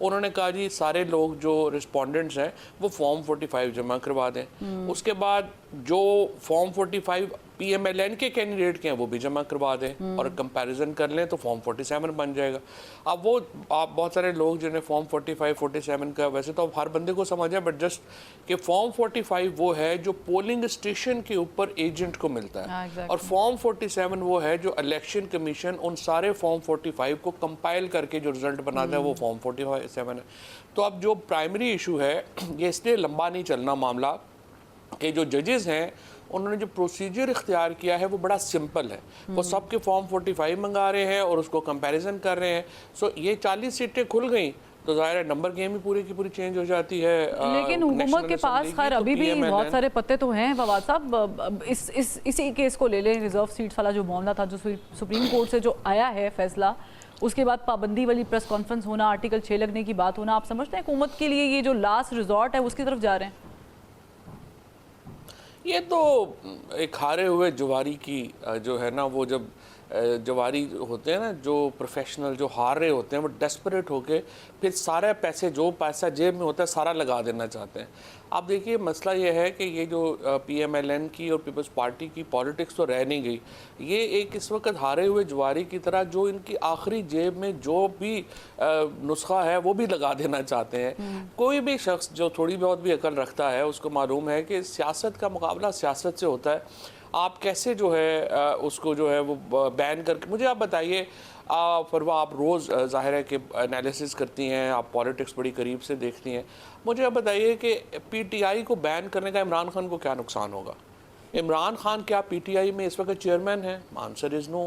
انہوں نے کہا جی سارے لوگ جو رسپونڈنٹس ہیں وہ فارم 45 جمع کروا دیں. اس کے بعد جو form 45 P M L N کے کینڈیڈیٹ کے ہیں وہ بھی جمع کروا دیں اور کمپیریزن کر لیں تو فارم 47 بن جائے گا. اب وہ آپ بہت سارے لوگ جنہیں فارم 45 47 کا ویسے تو ہر بندے کو سمجھ ہے بٹ جسٹ کہ فارم 45 وہ ہے جو پولنگ اسٹیشن کے اوپر ایجنٹ کو ملتا ہے اور فارم 47 وہ ہے جو الیکشن کمیشن ان سارے فارم 45 کو کمپائل کر کے جو رزلٹ بناتا ہے وہ فارم 47 ہے. تو اب جو پرائمری ایشو ہے یہ اس لیے لمبا نہیں چلنا معاملہ کہ جو ججز ہیں انہوں نے جو پروسیجر اختیار کیا ہے وہ بڑا سمپل ہے. وہ سب کے فارم 45 منگا رہے ہیں اور اس کو کمپیریزن کر رہے ہیں. سو یہ 40 سیٹیں کھل گئیں تو ظاہر ہے نمبر گیم ہی پوری کی پوری چینج ہو جاتی ہے. لیکن حکومت کے پاس خیر ابھی بھی بہت سارے پتے تو ہیں فواد صاحب. اسی کیس کو لے لیں, ریزرو سیٹس والا جو معاملہ تھا, جو سپریم کورٹ سے جو آیا ہے فیصلہ, اس کے بعد پابندی والی پریس کانفرنس ہونا, آرٹیکل 6 لگنے کی بات ہونا, آپ سمجھتے ہیں حکومت کے لیے یہ جو لاسٹ ریزورٹ ہے اس کی طرف جا رہے ہیں؟ یہ تو ایک ہارے ہوئے جواری کی جو ہے نا, وہ جب جواری ہوتے ہیں نا جو پروفیشنل جو ہار رہے ہوتے ہیں وہ ڈیسپریٹ ہو کے پھر سارے پیسے جو پیسہ جیب میں ہوتا ہے سارا لگا دینا چاہتے ہیں. آپ دیکھیے مسئلہ یہ ہے کہ یہ جو پی ایم ایل این کی اور پیپلز پارٹی کی پالیٹکس تو رہ نہیں گئی. یہ ایک اس وقت ہارے ہوئے جواری کی طرح جو ان کی آخری جیب میں جو بھی نسخہ ہے وہ بھی لگا دینا چاہتے ہیں. کوئی بھی شخص جو تھوڑی بہت بھی عقل رکھتا ہے اس کو معلوم ہے کہ سیاست کا مقابلہ سیاست سے ہوتا ہے. آپ کیسے جو ہے اس کو جو ہے وہ بین کر کے, مجھے آپ بتائیے فروا, آپ روز ظاہر ہے کہ انالیسس کرتی ہیں, آپ پالیٹکس بڑی قریب سے دیکھتی ہیں, مجھے آپ بتائیے کہ پی ٹی آئی کو بین کرنے کا عمران خان کو کیا نقصان ہوگا؟ عمران خان کیا پی ٹی آئی میں اس وقت چیئرمین ہیں؟ Answer is no.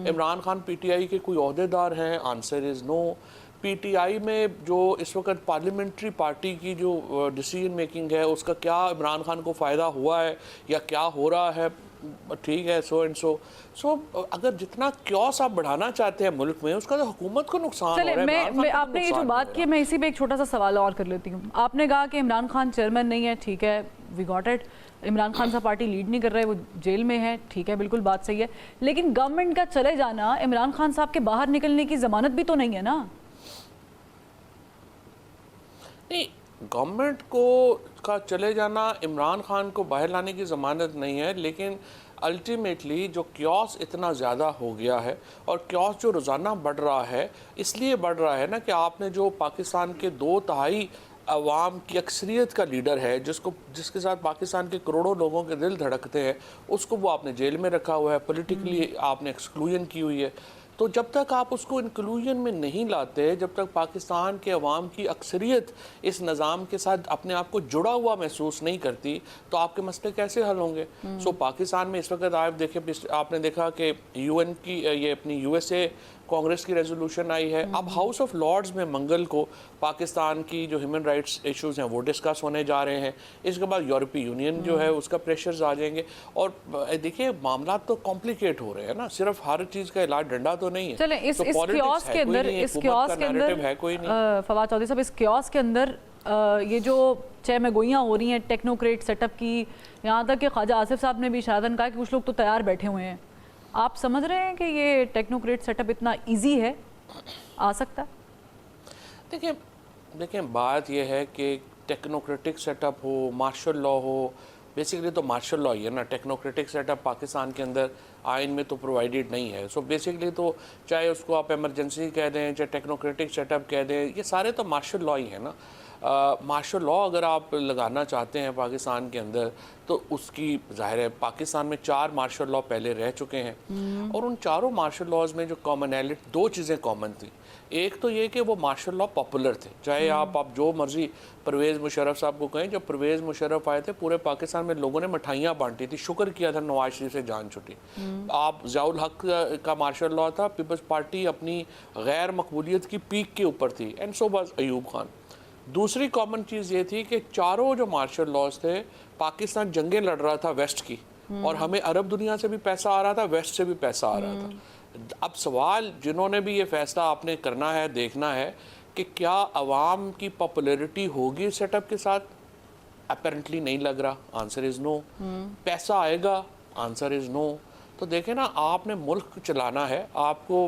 Imran Khan P T I کے کوئی عہدیدار ہیں؟ Answer is know. P T آئی میں جو اس وقت پارلیمنٹری پارٹی کی جو ڈیسیجن میکنگ ہے اس کا کیا عمران خان کو فائدہ ہوا ہے یا کیا ہو رہا ہے؟ ٹھیک ہے, سو اینڈ سو اگر جتنا کیوس آپ بڑھانا چاہتے ہیں ملک میں اس کا تو حکومت کو نقصان ہو رہا ہے. میں آپ نے یہ جو بات کی میں اسی پہ ایک چھوٹا سا سوال اور کر لیتی ہوں. آپ نے کہا کہ عمران خان چیئرمین نہیں ہے, ٹھیک ہے, we got it. Imran Khan صاحب پارٹی لیڈ نہیں کر رہے, وہ جیل میں ہے, ٹھیک ہے, بالکل بات صحیح ہے. لیکن گورنمنٹ کا چلے جانا عمران خان صاحب کے باہر نکلنے کی ضمانت بھی تو نہیں ہے نا. نہیں, گورنمنٹ کو کا چلے جانا عمران خان کو باہر لانے کی ضمانت نہیں ہے, لیکن الٹیمیٹلی جو کیوس اتنا زیادہ ہو گیا ہے اور کیوس جو روزانہ بڑھ رہا ہے اس لیے بڑھ رہا ہے نا کہ آپ نے جو پاکستان کے 2/3 عوام کی اکثریت کا لیڈر ہے جس کے ساتھ پاکستان کے کروڑوں لوگوں کے دل دھڑکتے ہیں, اس کو وہ آپ نے جیل میں رکھا ہوا ہے, پولیٹیکلی آپ نے ایکسکلوژن کی ہوئی ہے. تو جب تک آپ اس کو انکلوژن میں نہیں لاتے, جب تک پاکستان کے عوام کی اکثریت اس نظام کے ساتھ اپنے آپ کو جڑا ہوا محسوس نہیں کرتی, تو آپ کے مسئلے کیسے حل ہوں گے؟ سو پاکستان میں اس وقت آپ نے دیکھا کہ یو این کی یہ اپنی یو ایس اے کانگریس کی ریزولوشن آئی ہے. اب ہاؤس آف لارڈز میں منگل کو پاکستان کی جو ہیومن رائٹس ایشوز ہیں وہ ڈسکس ہونے جا رہے ہیں. اس کے بعد یورپی یونین جو ہے اس کا پریشرز آ جائیں گے. اور دیکھیے معاملات تو کمپلیکیٹ ہو رہے ہیں نا, صرف ہر چیز کا علاج ڈنڈا تو نہیں ہے. چلیں اس کیوس کے اندر فواد چودھری صاحب, اس کیوس کے اندر یہ جو چہ میں گوئیاں ہو رہی ہیں ٹیکنوکریٹ سیٹ اپ کی, یہاں تک کہ خواجہ آصف صاحب نے بھی شاہدن کہا کہ کچھ لوگ تو تیار بیٹھے ہوئے ہیں, آپ سمجھ رہے ہیں کہ یہ ٹیکنوکریٹ سیٹ اپ اتنا ایزی ہے, آ سکتا ہے؟ دیکھیں بات یہ ہے کہ ٹیکنوکریٹک سیٹ اپ ہو, مارشل لا ہو, بیسیکلی تو مارشل لا ہی ہے نا. ٹیکنوکریٹک سیٹ اپ پاکستان کے اندر آئین میں تو پرووائڈیڈ نہیں ہے. سو بیسیکلی تو چاہے اس کو آپ ایمرجنسی کہہ دیں, چاہے ٹیکنوکریٹک سیٹ اپ کہہ دیں, یہ سارے تو مارشل لا ہی ہیں نا. مارشل لا اگر آپ لگانا چاہتے ہیں پاکستان کے اندر تو اس کی ظاہر ہے پاکستان میں 4 مارشل لا پہلے رہ چکے ہیں, اور ان چاروں مارشل لاز میں جو کامنیلٹی 2 چیزیں کامن تھیں. ایک تو یہ کہ وہ مارشل لا پاپولر تھے, چاہے آپ جو مرضی پرویز مشرف صاحب کو کہیں, جب پرویز مشرف آئے تھے پورے پاکستان میں لوگوں نے مٹھائیاں بانٹی تھی, شکر کیا تھا نواز شریف سے جان چھٹی. آپ ضیاء الحق کا مارشل لا تھا, پیپلز پارٹی اپنی غیر مقبولیت کی پیک کے اوپر تھی, and so was Ayub Khan. دوسری کامن چیز یہ تھی کہ چاروں جو مارشل لاز تھے, پاکستان جنگیں لڑ رہا تھا ویسٹ کی, اور ہمیں عرب دنیا سے بھی پیسہ آ رہا تھا, ویسٹ سے بھی پیسہ آ رہا تھا. اب سوال جنہوں نے بھی یہ فیصلہ آپ نے کرنا ہے, دیکھنا ہے کہ کیا عوام کی پاپولیرٹی ہوگی سیٹ اپ کے ساتھ. اپیرنٹلی نہیں لگ رہا, آنسر از نو. پیسہ آئے گا, آنسر از نو. تو دیکھیں نا, آپ نے ملک چلانا ہے, آپ کو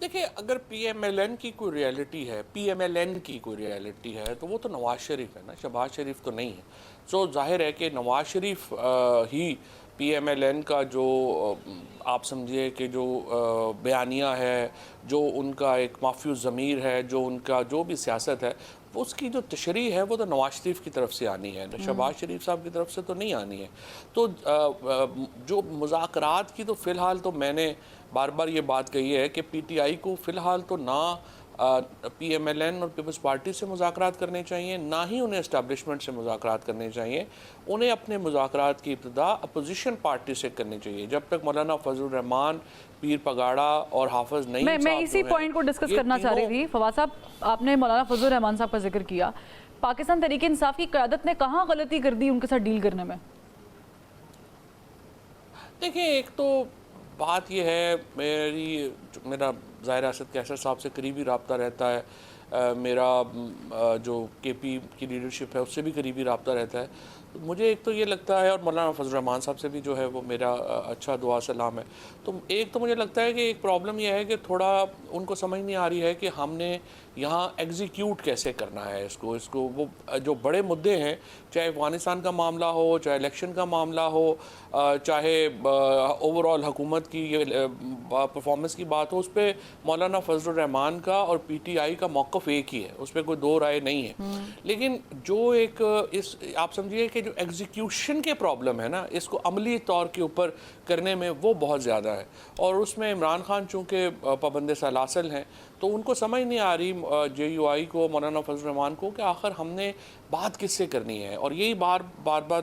دیکھیں اگر پی ایم ایل این کی کوئی ریالٹی ہے، پی ایم ایل این کی کوئی ریالٹی ہے تو وہ تو نواز شریف ہے نا، شہباز شریف تو نہیں ہے. سو ظاہر ہے کہ نواز شریف ہی پی ایم ایل این کا جو آپ سمجھیے کہ جو بیانیہ ہے، جو ان کا ایک مافی الضمیر ہے، جو ان کا جو بھی سیاست ہے، اس کی جو تشریح ہے وہ تو نواز شریف کی طرف سے آنی ہے، شہباز شریف صاحب کی طرف سے تو نہیں آنی ہے. تو جو مذاکرات کی تو فی الحال تو میں نے بار بار یہ بات کہی ہے کہ پی ٹی آئی کو فی الحال تو نہ پی ایم ایل این اور پیپلز پارٹی سے مذاکرات کرنے چاہیے، نہ ہی انہیں اسٹیبلشمنٹ سے مذاکرات کرنے چاہیے. انہیں اپنے مذاکرات کی ابتدا اپوزیشن پارٹی سے کرنی چاہیے. جب تک مولانا فضل الرحمان، پیر پگاڑا اور حافظ نعیم صاحب میں اسی پوائنٹ کو ڈسکس کرنا چاہ رہی تھی. فواد صاحب، آپ نے مولانا فضل الرحمان صاحب کا ذکر کیا. پاکستان تحریک انصاف کی قیادت نے کہاں غلطی کر دی ان کے ساتھ ڈیل کرنے میں؟ دیکھیں ایک تو بات یہ ہے، میرا ظاہر اسد کیسر صاحب سے قریبی رابطہ رہتا ہے، میرا جو کے پی کی لیڈرشپ ہے اس سے بھی قریبی رابطہ رہتا ہے. مجھے ایک تو یہ لگتا ہے، اور مولانا فضل الرحمان صاحب سے بھی جو ہے وہ میرا اچھا دعا سلام ہے. تو ایک تو مجھے لگتا ہے کہ ایک پرابلم یہ ہے کہ تھوڑا ان کو سمجھ نہیں آ رہی ہے کہ ہم نے یہاں ایگزیکیوٹ کیسے کرنا ہے اس کو وہ جو بڑے مدعے ہیں، چاہے افغانستان کا معاملہ ہو، چاہے الیکشن کا معاملہ ہو، چاہے اوور آل حکومت کی پرفارمنس کی بات ہو، اس پہ مولانا فضل الرحمان کا اور پی ٹی آئی کا موقف ایک ہی ہے، اس پہ کوئی دو رائے نہیں ہے. لیکن جو ایک آپ سمجھیے کہ جو ایگزیکیوشن کے پرابلم ہے نا، اس کو عملی طور کے اوپر کرنے میں وہ بہت زیادہ ہے. اور اس میں عمران خان چونکہ پابند سلاسل ہیں تو ان کو سمجھ نہیں آ رہی جے یو آئی کو، مولانا فضل الرحمان کو، کہ آخر ہم نے بات کس سے کرنی ہے. اور یہی بار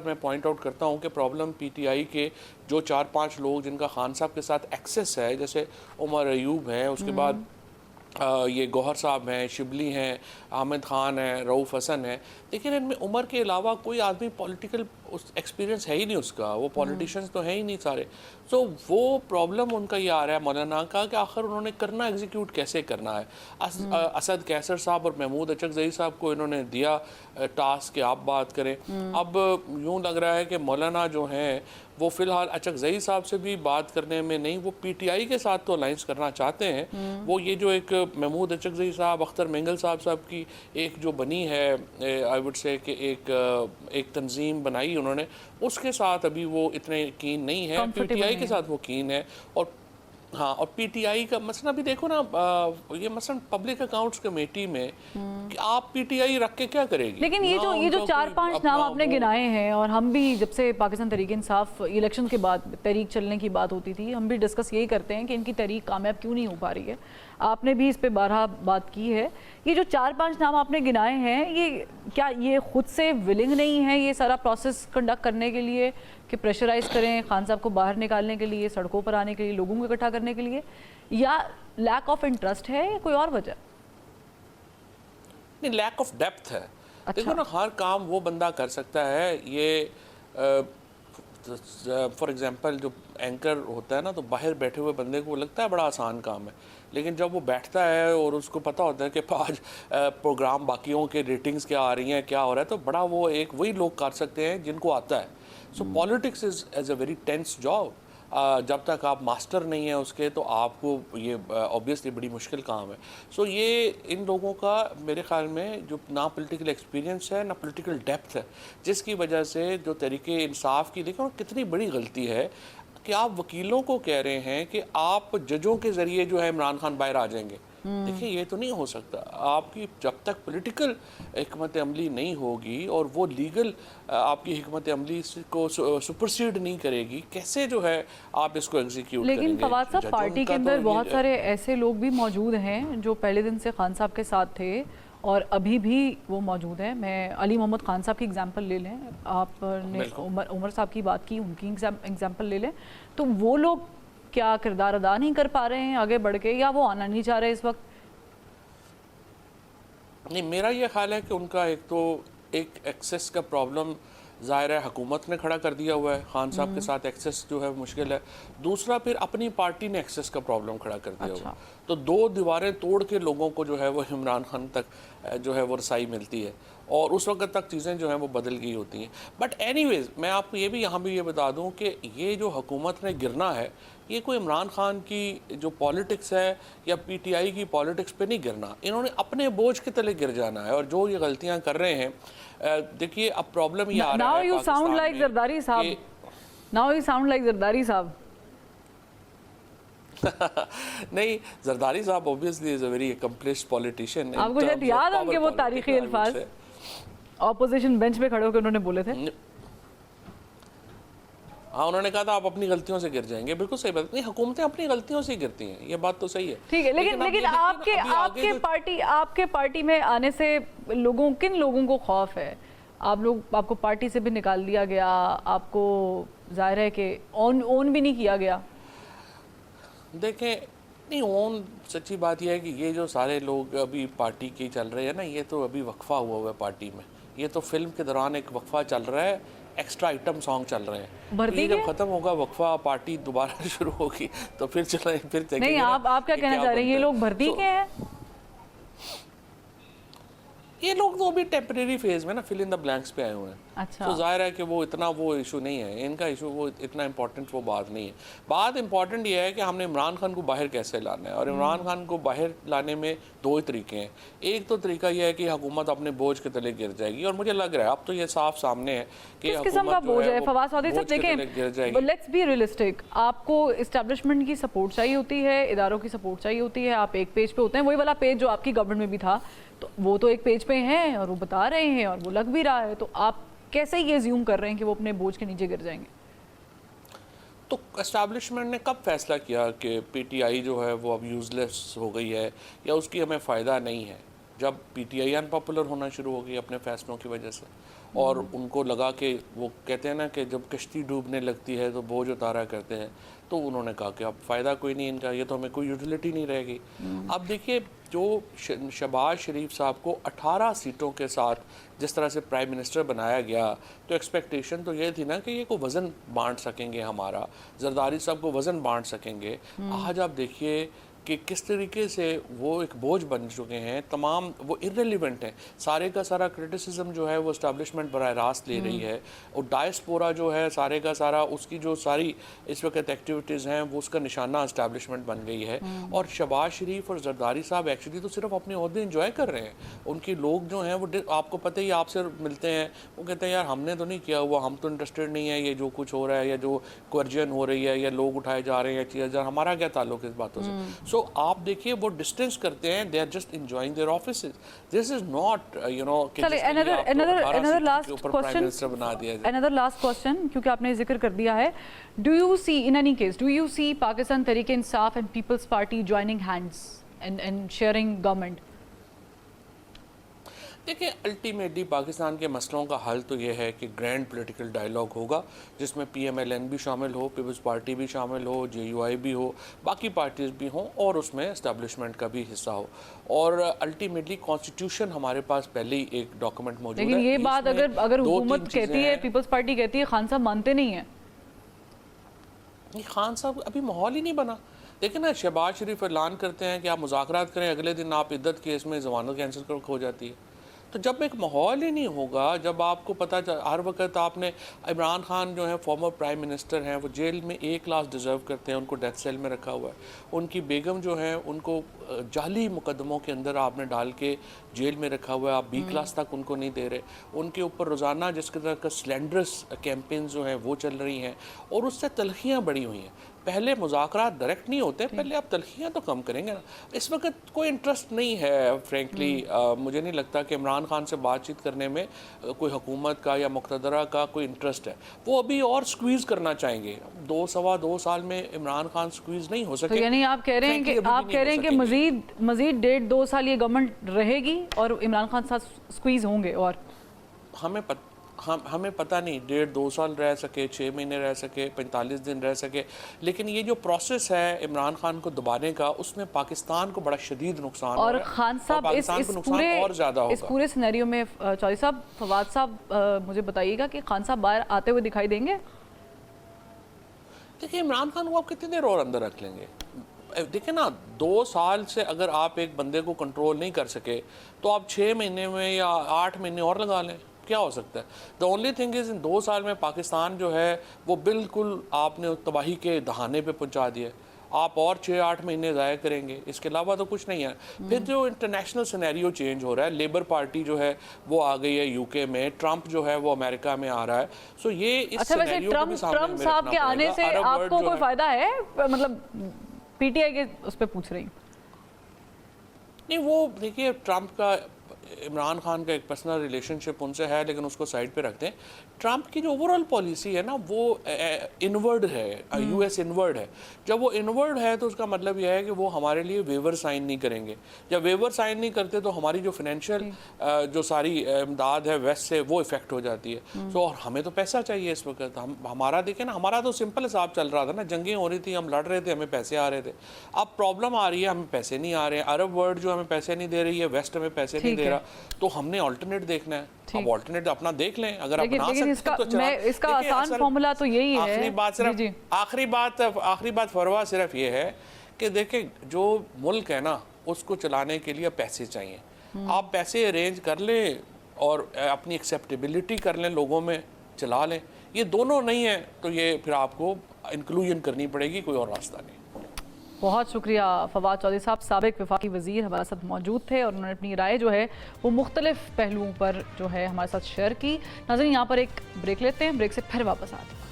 میں پوائنٹ آؤٹ کرتا ہوں کہ پرابلم پی ٹی آئی کے جو 4-5 لوگ جن کا خان صاحب کے ساتھ ایکسس ہے، جیسے عمر ایوب ہیں، اس کے بعد یہ گوہر صاحب ہیں، شبلی ہیں، حامد خان ہیں، رؤوف حسن ہیں. لیکن ان میں عمر کے علاوہ کوئی آدمی پولیٹیکل ایکسپیرینس ہے ہی نہیں اس کا، وہ پولیٹیشنز تو ہیں ہی نہیں سارے. سو وہ پرابلم ان کا یہ آ رہا ہے مولانا کا کہ آخر انہوں نے کرنا ایگزیکیوٹ کیسے کرنا ہے. اسد کیسر صاحب اور محمود اچکزئی صاحب کو انہوں نے دیا ٹاسک کہ آپ بات کریں. اب یوں لگ رہا ہے کہ مولانا جو ہیں وہ فی الحال اچکزئی صاحب سے بھی بات کرنے میں نہیں، وہ پی ٹی آئی کے ساتھ تو الائنس کرنا چاہتے ہیں. وہ یہ جو ایک محمود اچکزئی صاحب، اختر مینگل صاحب کی ایک جو بنی ہے، آئی وڈ سے کہ ایک تنظیم بنائی انہوں نے، اس کے ساتھ ابھی وہ اتنے کین نہیں ہے. پی ٹی آئی کے ساتھ وہ کین ہے. اور ہاں، اور پی ٹی آئی کا مسئلہ بھی دیکھو نا، یہ مثلا پبلک اکاؤنٹس کمیٹی میں کہ آپ پی ٹی آئی رکھ کے کیا کرے گی. لیکن یہ جو 4-5 نام آپ نے گنائے ہیں، اور ہم بھی جب سے پاکستان تحریک انصاف الیکشن کے بعد تحریک چلنے کی بات ہوتی تھی، ہم بھی ڈسکس یہی کرتے ہیں کہ ان کی تحریک کامیاب کیوں نہیں ہو پا رہی ہے. آپ نے بھی اس پہ بارہا بات کی ہے. یہ جو 4-5 نام آپ نے گنائے ہیں، یہ خود سے ولنگ نہیں ہے یہ سارا پروسیس کنڈکٹ کرنے کے لیے کہ پریشرائز کریں خان صاحب کو باہر نکالنے کے لیے، سڑکوں پر آنے کے لیے، لوگوں کو اکٹھا کرنے کے لیے، یا لیک آف انٹرسٹ ہے، کوئی اور وجہ؟ نہیں، لیک آف ڈیپتھ ہے. دیکھو نا، ہر کام وہ بندہ کر سکتا ہے. یہ فار ایگزامپل جو اینکر ہوتا ہے نا، تو باہر بیٹھے ہوئے بندے کو لگتا ہے بڑا آسان کام ہے، لیکن جب وہ بیٹھتا ہے اور اس کو پتہ ہوتا ہے کہ آج پروگرام باقیوں کے ریٹنگز کیا آ رہی ہیں، کیا ہو رہا ہے، تو بڑا وہ وہی لوگ کر سکتے ہیں جن کو آتا ہے. So politics is a very tense job. جب تک آپ ماسٹر نہیں ہیں اس کے، تو آپ کو یہ آبویسلی بڑی مشکل کام ہے. سو یہ ان لوگوں کا میرے خیال میں جو نہ پولیٹیکل ایکسپیرینس ہے، نہ پولیٹیکل ڈیپتھ ہے، جس کی وجہ سے جو تحریک انصاف کی، دیکھو کتنی بڑی غلطی ہے کہ آپ وکیلوں کو کہہ رہے ہیں کہ آپ ججوں کے ذریعے جو ہے عمران خان باہر آ جائیں گے. دیکھیں یہ تو نہیں ہو سکتا. آپ کی جب تک پولیٹیکل حکمت عملی نہیں ہوگی اور وہ لیگل آپ کی حکمت عملی کو سپرسیڈ نہیں کرے گی، کیسے جو ہے آپ اس کو ایگزیکیوٹ کریں گے. لیکن فواد صاحب، پارٹی کے اندر بہت سارے ایسے لوگ بھی موجود ہیں جو پہلے دن سے خان صاحب کے ساتھ تھے اور ابھی بھی وہ موجود ہیں. میں علی محمد خان صاحب کی اگزامپل لے لیں، آپ نے عمر صاحب کی بات کی، ان کی اگزامپل لے لیں. تو وہ لوگ کیا کردار ادا نہیں کر پا رہے ہیں آگے بڑھ کے، یا وہ آنا نہیں چاہ رہے اس وقت؟ نہیں، میرا یہ خیال ہے کہ ان کا ایک تو ایکسیس کا پرابلم ظاہر ہے حکومت نے کھڑا کر دیا ہوا ہے. خان صاحب کے ساتھ ایکسیس جو ہے مشکل ہے. دوسرا پھر اپنی پارٹی نے ایکسیس کا پرابلم کھڑا کر دیا ہوا. تو دو دیواریں توڑ کے لوگوں کو جو ہے وہ عمران خان تک جو ہے وہ رسائی ملتی ہے، اور اس وقت تک چیزیں جو ہیں وہ بدل گئی ہوتی ہیں. بٹ اینی ویز، میں آپ کو یہ بھی یہاں بھی یہ بتا دوں کہ یہ جو حکومت نے گرنا ہے، یہ کوئی عمران خان کی جو پالیٹکس ہے یا پی ٹی آئی کی پالیٹکس پہ نہیں گرنا، انہوں نے اپنے بوجھ کے تلے گر جانا ہے، اور جو یہ غلطیاں کر رہے ہیں دیکھیے اب پرابلم یہ آ رہا Now ہے you sound پاکستان like میں زرداری صاحب. Now you sound like Zardari صاحب. نہیں، زرداری صاحب obviously is a very accomplished politician. آپ کو شاید یاد ہے ان کے وہ تاریخی الفاظ اپوزیشن بینچ پہ کھڑے ہو کے انہوں نے بولے تھے. ہاں، انہوں نے کہا تھا آپ اپنی غلطیوں سے گر جائیں گے. بالکل صحیح بات. نہیں، حکومتیں اپنی غلطیوں سے ہی گرتی ہیں، یہ بات تو صحیح ہے. ٹھیک ہے، لیکن آپ کے پارٹی میں آنے سے کن لوگوں کو خوف ہے؟ آپ کو پارٹی سے بھی نکال دیا گیا، آپ کو ظاہر ہے کہ اون بھی نہیں کیا گیا. دیکھیں، نہیں اون، سچی بات یہ ہے کہ یہ جو سارے لوگ ابھی پارٹی کے چل رہے ہیں نا، یہ تو ابھی وقفہ ہوا ہے پارٹی میں. یہ تو فلم کے دوران ایک وقفہ چل رہا ہے، ایکسٹرا آئٹم سانگ چل رہے ہیں. یہ جب ختم ہوگا وقفہ، پارٹی دوبارہ شروع ہوگی تو پھر چلیں، پھر دیکھیں گے. نہیں، آپ کیا کہنا چاہ رہے ہیں؟ یہ لوگ بھرتی کے ہیں؟ یہ لوگ تو ابھی ٹیمپریری فیز میں نا، فل ان دا بلینکس پہ آئے ہوئے ہیں. اچھا، تو ظاہر ہے کہ وہ اتنا ایشو نہیں ہے ان کا. ایشو وہ اتنا امپورٹنٹ وہ بات نہیں ہے. بات امپورٹنٹ یہ ہے کہ ہم نے عمران خان کو باہر کیسے لانا ہے، اور عمران خان کو باہر لانے میں دو ہی طریقے ہیں. ایک تو طریقہ یہ ہے کہ حکومت اپنے بوجھ کے تلے گر جائے گی، اور مجھے لگ رہا ہے اب تو یہ صاف سامنے ہے کہ کس قسم کا بوجھ ہے فواز چودھری صاحب؟ گر جائے دیکھیں، گی. Let's be realistic. آپ کو اسٹیبلشمنٹ کی سپورٹ چاہیے ہوتی ہے، اداروں کی سپورٹ چاہیے ہوتی ہے. آپ ایک پیج پہ ہوتے ہیں، وہی والا پیج جو آپ کی گورنمنٹ میں بھی تھا، تو وہ تو ایک پیج پہ ہیں اور وہ بتا رہے ہیں اور وہ لگ بھی رہا ہے. تو آپ کیسے یہ زیوم کر رہے ہیں کہ وہ اپنے بوجھ کے نیچے گر جائیں گے؟ تو اسٹیبلشمنٹ نے کب فیصلہ کیا کہ پی ٹی آئی جو ہے وہ اب یوز لیس ہو گئی ہے یا اس کی ہمیں فائدہ نہیں ہے؟ جب پی ٹی آئی ان پاپولر ہونا شروع ہو گئی اپنے فیصلوں کی وجہ سے، اور ان کو لگا کہ وہ کہتے ہیں نا کہ جب کشتی ڈوبنے لگتی ہے تو بوجھ اتارا کرتے ہیں، تو انہوں نے کہا کہ اب فائدہ کوئی نہیں ان کا، یہ تو ہمیں کوئی یوٹیلیٹی نہیں رہے گی. اب دیکھیے، جو شہباز شریف صاحب کو 18 سیٹوں کے ساتھ جس طرح سے پرائم منسٹر بنایا گیا، تو ایکسپیکٹیشن تو یہ تھی نا کہ یہ کو وزن بانٹ سکیں گے ہمارا، زرداری صاحب کو وزن بانٹ سکیں گے. آج آپ دیکھیے کہ کس طریقے سے وہ ایک بوجھ بن چکے ہیں، تمام وہ irrelevant ہیں. سارے کا سارا کرٹیسزم جو ہے وہ اسٹیبلشمنٹ براہ راست لے رہی ہے، اور ڈائسپورا جو ہے سارے کا سارا اس کی جو ساری اس وقت ایکٹیویٹیز ہیں وہ اس کا نشانہ اسٹیبلشمنٹ بن گئی ہے. اور شہباز شریف اور زرداری صاحب ایکچولی تو صرف اپنے عہدے انجوائے کر رہے ہیں. ان کی لوگ جو ہیں وہ آپ کو پتہ ہی، آپ سے ملتے ہیں وہ کہتے ہیں یار ہم نے تو نہیں کیا ہوا، ہم تو انٹرسٹڈ نہیں ہیں، یہ جو کچھ ہو رہا ہے یا جو کوئرجن ہو رہی ہے یا لوگ اٹھائے جا رہے ہیں یا چیزیں، ہمارا کیا تعلق اس باتوں سے. سو آپ دیکھیے وہ ڈسٹینس کرتے ہیں، they are just enjoying their offices. This is not کہ جس کے لیے آپ کو 18 سیٹ کے اوپر پرائم منسٹر بنا دیا جائے. another last question, کیونکہ آپ نے ذکر کر دیا ہے. Do you see, in any case, do you see Pakistan Tehreek-e-Insaf and People's Party joining hands and sharing government? دیکھیں، الٹیمیٹلی پاکستان کے مسئلوں کا حل تو یہ ہے کہ گرینڈ پولیٹیکل ڈائیلاگ ہوگا، جس میں پی ایم ایل این بھی شامل ہو، پیپلز پارٹی بھی شامل ہو، جے یو آئی بھی ہو، باقی پارٹیز بھی ہوں، اور اس میں اسٹیبلشمنٹ کا بھی حصہ ہو. اور الٹیمیٹلی کانسٹیٹیوشن ہمارے پاس پہلے ہی ایک ڈاکومنٹ موجود ہے. لیکن یہ بات اگر حکومت کہتی ہے، پیپلز پارٹی کہتی ہے، خان صاحب مانتے نہیں ہیں. خان صاحب ابھی ماحول ہی نہیں بنا. دیکھیں نا، شہباز شریف اعلان کرتے ہیں کہ آپ مذاکرات کریں، اگلے دن آپ عدت کیس میں ضمانت کینسل ہو جاتی ہے. تو جب ایک ماحول ہی نہیں ہوگا، جب آپ کو پتہ ہر وقت آپ نے عمران خان جو ہیں فارمر پرائم منسٹر ہیں، وہ جیل میں A کلاس ڈیزرو کرتے ہیں، ان کو ڈیتھ سیل میں رکھا ہوا ہے. ان کی بیگم جو ہیں ان کو جعلی مقدموں کے اندر آپ نے ڈال کے جیل میں رکھا ہوا ہے، آپ B کلاس تک ان کو نہیں دے رہے. ان کے اوپر روزانہ جس طرح کا سلینڈرس کیمپینز جو ہیں وہ چل رہی ہیں، اور اس سے تلخیاں بڑی ہوئی ہیں. پہلے مذاکرات ڈائریکٹ نہیں ہوتے، پہلے آپ تلخیاں تو کم کریں گے نا. اس وقت کوئی انٹرسٹ نہیں ہے فرینکلی. مجھے نہیں لگتا کہ عمران خان سے بات چیت کرنے میں کوئی حکومت کا یا مقتدرہ کا کوئی انٹرسٹ ہے. وہ ابھی اور سکویز کرنا چاہیں گے. 2 سال میں عمران خان سکویز نہیں ہو سکے. یعنی آپ کہہ رہے ہیں کہ مزید 1.5-2 سال یہ گورنمنٹ رہے گی اور عمران خان ساتھ سکویز ہوں گے. اور ہمیں پتہ نہیں 1.5-2 سال رہ سکے، 6 مہینے رہ سکے، 45 دن رہ سکے، لیکن یہ جو پروسیس ہے عمران خان کو دبانے کا، اس میں پاکستان کو بڑا شدید نقصان ہو رہا ہے. اور خان صاحب اس پورے سینیریو میں چودھری صاحب، فواد صاحب مجھے بتائیے گا کہ خان صاحب باہر آتے ہوئے دکھائی دیں گے؟ دیکھیں، عمران خان کو آپ کتنی دیر اور اندر رکھ لیں گے؟ دیکھیں نا، 2 سال سے اگر آپ ایک بندے کو کنٹرول نہیں کر سکے تو آپ 6 مہینے میں یا 8 مہینے اور لگا لیں. کیا ہو سکتا ہے؟ دا اونلی تھنگ از ان 2 سال میں پاکستان جو ہے وہ بالکل آپ نے تباہی کے دہانے پہ پہنچا دیا ہے. آپ اور 6-8 مہینے ضائع کریں گے, اس کے علاوہ تو کچھ نہیں ہے. پھر جو انٹرنیشنل سینیریو چینج ہو رہا ہے, لیبر پارٹی جو ہے وہ آ گئی ہے یو کے میں, ٹرمپ جو ہے وہ امریکہ میں آ رہا ہے. سو یہ اس سینیریو کو بھی سامنے ٹرمپ صاحب کے آنے سے آپ کو کوئی فائدہ ہے؟ مطلب پی ٹی آئی کے اس پہ پوچھ رہی ہوں. نہیں, وہ دیکھیے ٹرمپ کا عمران خان کا ایک پرسنل ریلیشن شپ ان سے ہے, لیکن اس کو سائڈ پہ رکھتے ہیں. ٹرمپ کی جو اوورآل پالیسی ہے نا وہ انورڈ ہے, یو ایس انورڈ ہے. جب وہ انورڈ ہے تو اس کا مطلب یہ ہے کہ وہ ہمارے لیے ویور سائن نہیں کریں گے. جب ویور سائن نہیں کرتے تو ہماری جو فائنینشیل جو ساری امداد ہے ویسٹ سے وہ افیکٹ ہو جاتی ہے. سو ہمیں تو پیسہ چاہیے اس وقت. ہمارا دیکھیں نا, ہمارا تو سمپل حساب چل رہا تھا نا, جنگیں ہو رہی تھی, ہم لڑ رہے تھے, ہمیں پیسے آ رہے تھے. اب پرابلم آ رہی ہے, ہمیں پیسے نہیں آ رہے ہیں. عرب ورلڈ جو ہمیں پیسے نہیں دے رہی ہے, ویسٹ ہمیں پیسے نہیں دے رہا, تو ہم نے آلٹرنیٹ دیکھنا ہے. اب آلٹرنیٹ اپنا دیکھ لیں, اگر آپ بنا سکتے ہیں تو چلا. اس کا آسان فارمولا تو یہی ہے. آخری بات فروا صرف یہ ہے کہ دیکھیں جو ملک ہے نا اس کو چلانے کے لیے پیسے چاہیے. آپ پیسے ارینج کر لیں اور اپنی ایکسیپٹیبلٹی کر لیں, لوگوں میں چلا لیں. یہ دونوں نہیں ہیں تو یہ پھر آپ کو انکلوژن کرنی پڑے گی, کوئی اور راستہ نہیں. بہت شکریہ فواد چودھری صاحب, سابق وفاقی وزیر ہمارے ساتھ موجود تھے اور انہوں نے اپنی رائے جو ہے وہ مختلف پہلوؤں پر جو ہے ہمارے ساتھ شیئر کی. ناظرین یہاں پر ایک بریک لیتے ہیں, بریک سے پھر واپس آتے ہیں.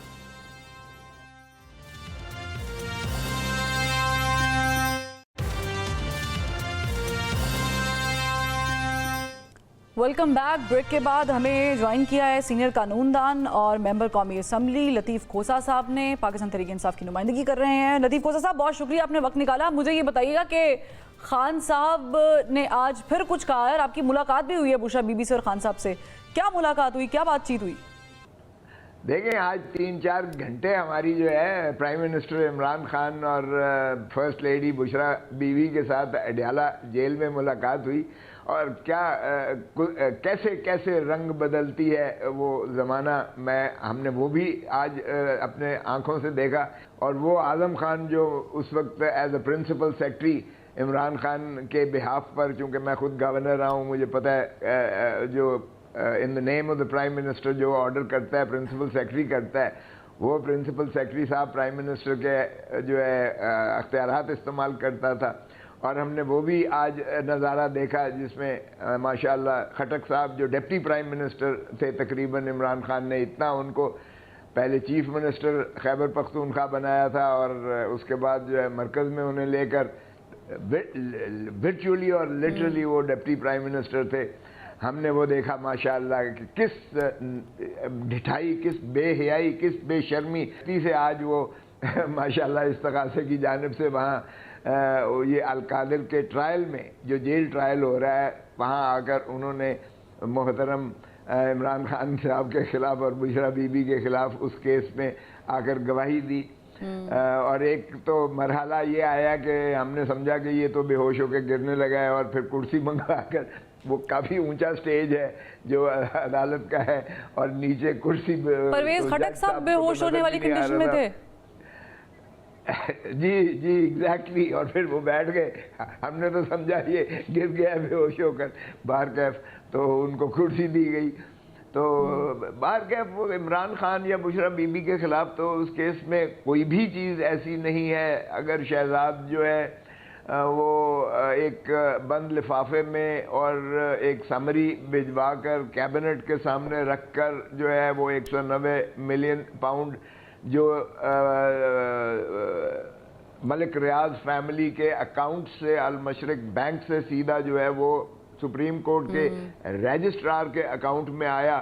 Welcome back. بریک کے بعد ہمیں جوائن کیا ہے سینئر قانون دان اور ممبر قومی اسمبلی لطیف کھوسہ صاحب نے, پاکستان تحریک انصاف کی نمائندگی کر رہے ہیں. لطیف کھوسہ صاحب بہت شکریہ, آپ نے وقت نکالا. مجھے یہ بتائیے گا کہ خان صاحب نے آج پھر کچھ کہا ہے, آپ کی ملاقات بھی ہوئی ہے بشرا بی بی سے اور خان صاحب سے. کیا ملاقات ہوئی, کیا بات چیت ہوئی؟ دیکھیں آج 3-4 گھنٹے ہماری جو ہے پرائم منسٹر عمران خان اور فرسٹ لیڈی بشرا بیوی کے ساتھ اڈیالہ جیل میں ملاقات ہوئی, اور کیا کیسے رنگ بدلتی ہے وہ زمانہ. ہم نے وہ بھی آج اپنے آنکھوں سے دیکھا. اور وہ اعظم خان جو اس وقت as a principle secretary Imran Khan کے بہاف پر, چونکہ میں خود گورنر رہا ہوں, مجھے پتہ ہے جو in the name of the prime minister جو آرڈر کرتا ہے پرنسپل سیکرٹری کرتا ہے, وہ پرنسپل سیکرٹری صاحب پرائم منسٹر کے جو ہے اختیارات استعمال کرتا تھا. اور ہم نے وہ بھی آج نظارہ دیکھا جس میں ماشاءاللہ خٹک صاحب جو ڈپٹی پرائم منسٹر تھے تقریباً عمران خان نے اتنا ان کو پہلے چیف منسٹر خیبر پختونخوا بنایا تھا, اور اس کے بعد جو ہے مرکز میں انہیں لے کر ورچولی اور لٹرلی وہ ڈپٹی پرائم منسٹر تھے. ہم نے وہ دیکھا ماشاءاللہ کہ کس ڈھٹائی, کس بے حیائی, کس بے شرمی سے آج وہ ماشاءاللہ استغاثے کی جانب سے وہاں یہ القادر کے ٹرائل میں جو جیل ٹرائل ہو رہا ہے وہاں آ کر انہوں نے محترم عمران خان صاحب کے خلاف اور بشرا بی بی کے خلاف اس کیس میں آ کر گواہی دی. اور ایک تو مرحلہ یہ آیا کہ ہم نے سمجھا کہ یہ تو بے ہوش ہو کے گرنے لگا ہے, اور پھر کرسی منگوا کر, وہ کافی اونچا سٹیج ہے جو عدالت کا ہے, اور نیچے کرسی پرویز خٹک صاحب بے ہوش ہونے والی کنڈیشن میں تھے. جی ایگزیکٹلی. اور پھر وہ بیٹھ گئے, ہم نے تو سمجھا یہ گر گیا بے ہوش ہو کر باہر کیف, تو ان کو کرسی دی گئی. تو باہر کیف وہ عمران خان یا بشرا بی بی کے خلاف تو اس کیس میں کوئی بھی چیز ایسی نہیں ہے. اگر شہزاد جو ہے وہ ایک بند لفافے میں اور ایک سمری بھجوا کر کیبنٹ کے سامنے رکھ کر جو ہے وہ 190 ملین پاؤنڈ جو ملک ریاض فیملی کے اکاؤنٹ سے المشرق بینک سے سیدھا جو ہے وہ سپریم کورٹ کے رجسٹرار کے اکاؤنٹ میں آیا,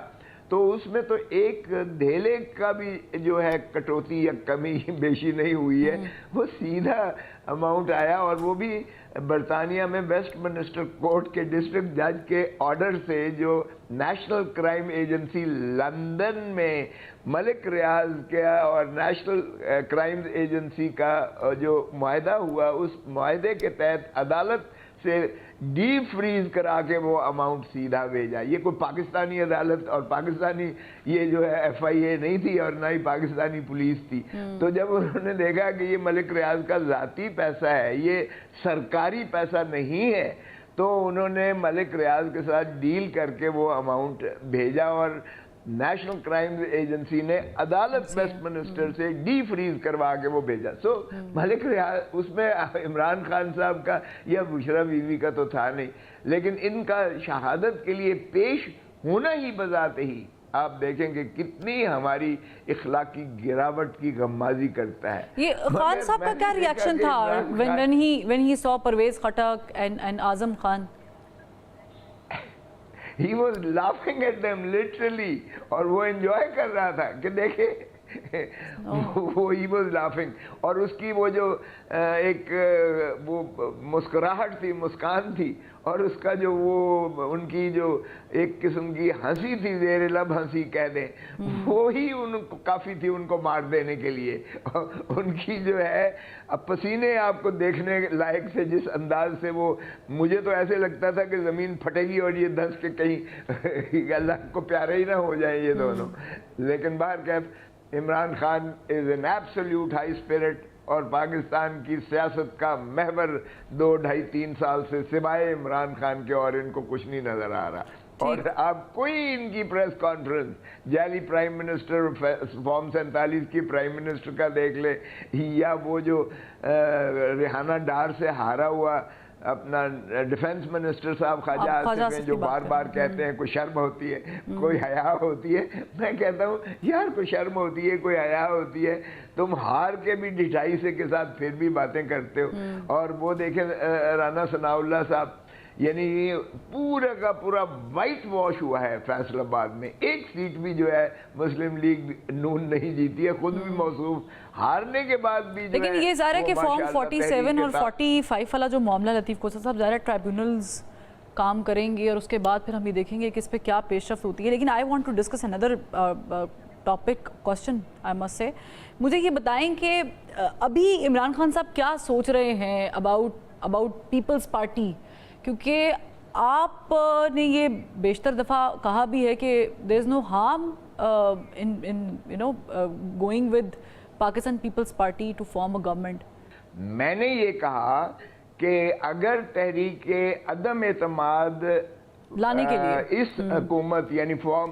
تو اس میں تو ایک دھیلے کا بھی جو ہے کٹوتی یا کمی بیشی نہیں ہوئی ہے, وہ سیدھا اماؤنٹ آیا. اور وہ بھی برطانیہ میں ویسٹ منسٹر کورٹ کے ڈسٹرکٹ جج کے آرڈر سے, جو نیشنل کرائم ایجنسی لندن میں ملک ریاض کا اور نیشنل کرائم ایجنسی کا جو معاہدہ ہوا, اس معاہدے کے تحت عدالت سے ڈیپ فریز کرا کے وہ اماؤنٹ سیدھا بھیجا. یہ کوئی پاکستانی عدالت اور پاکستانی یہ جو ہے ایف آئی اے نہیں تھی, اور نہ ہی پاکستانی پولیس تھی. تو جب انہوں نے دیکھا کہ یہ ملک ریاض کا ذاتی پیسہ ہے, یہ سرکاری پیسہ نہیں ہے, تو انہوں نے ملک ریاض کے ساتھ ڈیل کر کے وہ اماؤنٹ بھیجا اور نیشنل کرائم ایجنسی نے عدالت ویسٹ منسٹر سے ڈی فریز کروا کے وہ بھیجا. سو ملک ریاض اس میں عمران خان صاحب کا یا بشرا بیوی کا تو تھا نہیں, لیکن ان کا شہادت کے لیے پیش ہونا ہی بذات ہی آپ دیکھیں کہ کتنی ہماری اخلاقی گراوٹ کی غمازی کرتا ہے. یہ خان صاحب کا کیا ریاکشن تھا when he saw Pervez Khattak and Azam Khan? He was laughing at them literally, اور وہ انجوائے کر رہا تھا کہ دیکھیں وہ he was laughing, اور اس کی وہ جو ایک وہ مسکراہٹ تھی, مسکان تھی, اور اس کا جو وہ ان کی جو ایک قسم کی ہنسی تھی, زیر لب ہنسی کہہ دیں, وہی ان کو کافی تھی ان کو مار دینے کے لیے. ان کی جو ہے اب پسینے آپ کو دیکھنے لائق سے جس انداز سے وہ, مجھے تو ایسے لگتا تھا کہ زمین پھٹے گی اور یہ دھنس کے کہیں اللہ کو پیارے ہی نہ ہو جائیں یہ دونوں. لیکن بہرکیف Imran Khan is an absolute high spirit, اور پاکستان کی سیاست کا محور 2-2.5-3 سال سے سوائے عمران خان کے اور ان کو کچھ نہیں نظر آ رہا. اور آپ کوئی ان کی پریس کانفرنس, جعلی پرائم منسٹر فارم 47 کی پرائم منسٹر کا دیکھ لے, یا وہ جو ریحانہ ڈار سے ہارا ہوا اپنا ڈیفنس منسٹر صاحب خواجہ آصف ہیں, جو بار بار کہتے ہیں کوئی شرم ہوتی ہے, کوئی حیا ہوتی ہے. میں کہتا ہوں یار کوئی شرم ہوتی ہے, کوئی حیا ہوتی ہے, تم ہار کے بھی ڈٹھائی سے کے ساتھ پھر بھی باتیں کرتے ہو. اور وہ دیکھیں رانا ثناء اللہ صاحب, یعنی پورا کا پورا وائٹ واش ہوا ہے فیصل آباد میں. ایک سیٹ بھی جو ہے مسلم لیگ نون نہیں جیتی ہے, خود بھی موصوف ہارنے کے بعد بھی. لیکن یہ ظاہر ہے کہ فارم 47 اور 45 والا جو معاملہ لطیف کوسا صاحب ظاہر ٹرائبیونلز کام کریں گے, اور اس کے بعد پھر ہم یہ دیکھیں گے کہ اس پہ کیا پیش رفت ہوتی ہے. لیکن I want to discuss under topic question I must say. مجھے یہ بتائیں کہ ابھی عمران خان صاحب کیا سوچ رہے ہیں اباؤٹ پیپلز پارٹی, کیونکہ آپ نے یہ بیشتر دفعہ کہا بھی ہے کہ there is no harm in going with Pakistan Peoples Party to form a government. میں نے یہ کہا کہ اگر تحریک عدم اعتماد لانے کے لیے اس حکومت یعنی فارم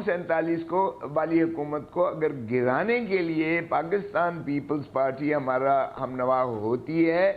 47 کو والی حکومت کو اگر گرانے کے لیے پاکستان پیپلز پارٹی ہمارا ہمنوا ہوتی ہے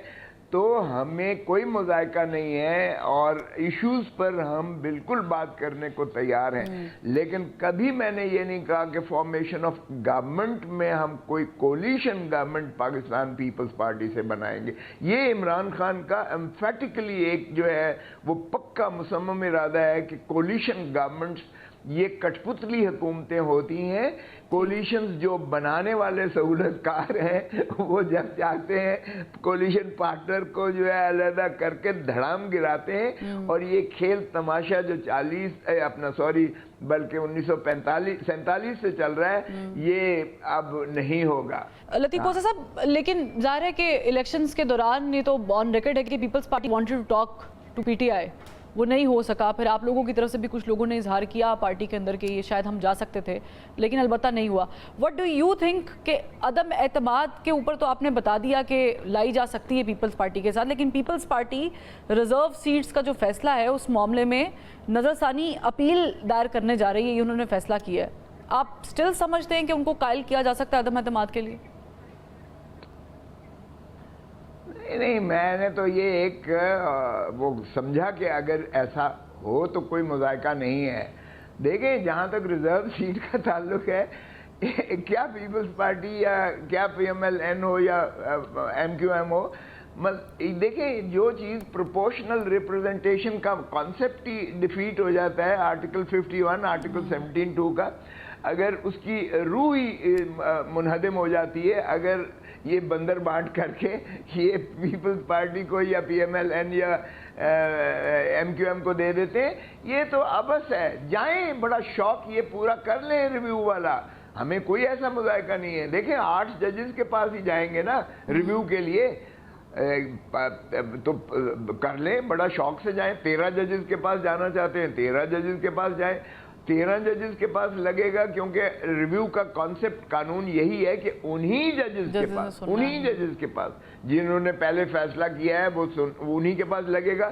تو ہمیں کوئی مذائقہ نہیں ہے, اور ایشوز پر ہم بالکل بات کرنے کو تیار ہیں. لیکن کبھی میں نے یہ نہیں کہا کہ فارمیشن آف گورنمنٹ میں ہم کوئی coalition government Pakistan Peoples Party سے بنائیں گے. یہ عمران خان کا ایمفیٹیکلی ایک جو ہے وہ پکا مصمم ارادہ ہے کہ کولیشن گورنمنٹس یہ کٹ پتلی حکومتیں ہوتی ہیں. کولیشنز جو بنانے والے سہولت کار ہیں وہ جب چاہتے ہیں کولیشن پارٹنر کو جو ہے علیحدہ کر کے دھڑام گراتے ہیں, اور یہ کھیل تماشا جو 1947 سے چل رہا ہے یہ اب نہیں ہوگا. لطیف کوسا صاحب, لیکن ظاہر ہے کہ الیکشنز کے دوران یہ تو آن ریکارڈ ہے کہ Peoples Party wanted to talk to P T I, وہ نہیں ہو سکا. پھر آپ لوگوں کی طرف سے بھی کچھ لوگوں نے اظہار کیا پارٹی کے اندر کہ یہ شاید ہم جا سکتے تھے, لیکن البتہ نہیں ہوا. وٹ ڈو یو تھنک کہ عدم اعتماد کے اوپر تو آپ نے بتا دیا کہ لائی جا سکتی ہے پیپلز پارٹی کے ساتھ, لیکن پیپلز پارٹی ریزرو سیٹس کا جو فیصلہ ہے اس معاملے میں نظر ثانی اپیل دائر کرنے جا رہی ہے, یہ انہوں نے فیصلہ کیا ہے. آپ سٹل سمجھتے ہیں کہ ان کو قائل کیا جا سکتا ہے عدم اعتماد کے لیے؟ نہیں, میں نے تو یہ ایک وہ سمجھا کہ اگر ایسا ہو تو کوئی مذائقہ نہیں ہے. دیکھیں جہاں تک ریزرو سیٹ کا تعلق ہے, کیا پیپلز پارٹی یا کیا پی ایم ایل این ہو یا ایم کیو ایم ہو, دیکھیں جو چیز پروپورشنل ریپرزنٹیشن کا کانسیپٹ ہی ڈیفیٹ ہو جاتا ہے آرٹیکل 51 آرٹیکل 17(2) کا, اگر اس کی روح ہی منہدم ہو جاتی ہے, اگر یہ بندر بانٹ کر کے یہ پیپلز پارٹی کو یا پی ایم ایل این یا ایم کیو ایم کو دے دیتے ہیں, یہ تو ابس ہے. جائیں, بڑا شوق یہ پورا کر لیں ریویو والا, ہمیں کوئی ایسا مذائقہ نہیں ہے. دیکھیں 8 ججز کے پاس ہی جائیں گے نا ریویو کے لیے, تو کر لیں, بڑا شوق سے جائیں. 13 ججز کے پاس جانا چاہتے ہیں 13 ججز کے پاس جائیں. 13 ججز کے پاس لگے گا, کیونکہ ریویو کا کانسیپٹ قانون یہی ہے کہ انہی ججز کے پاس جنہوں نے پہلے فیصلہ کیا ہے وہ انہی کے پاس لگے گا.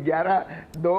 11-2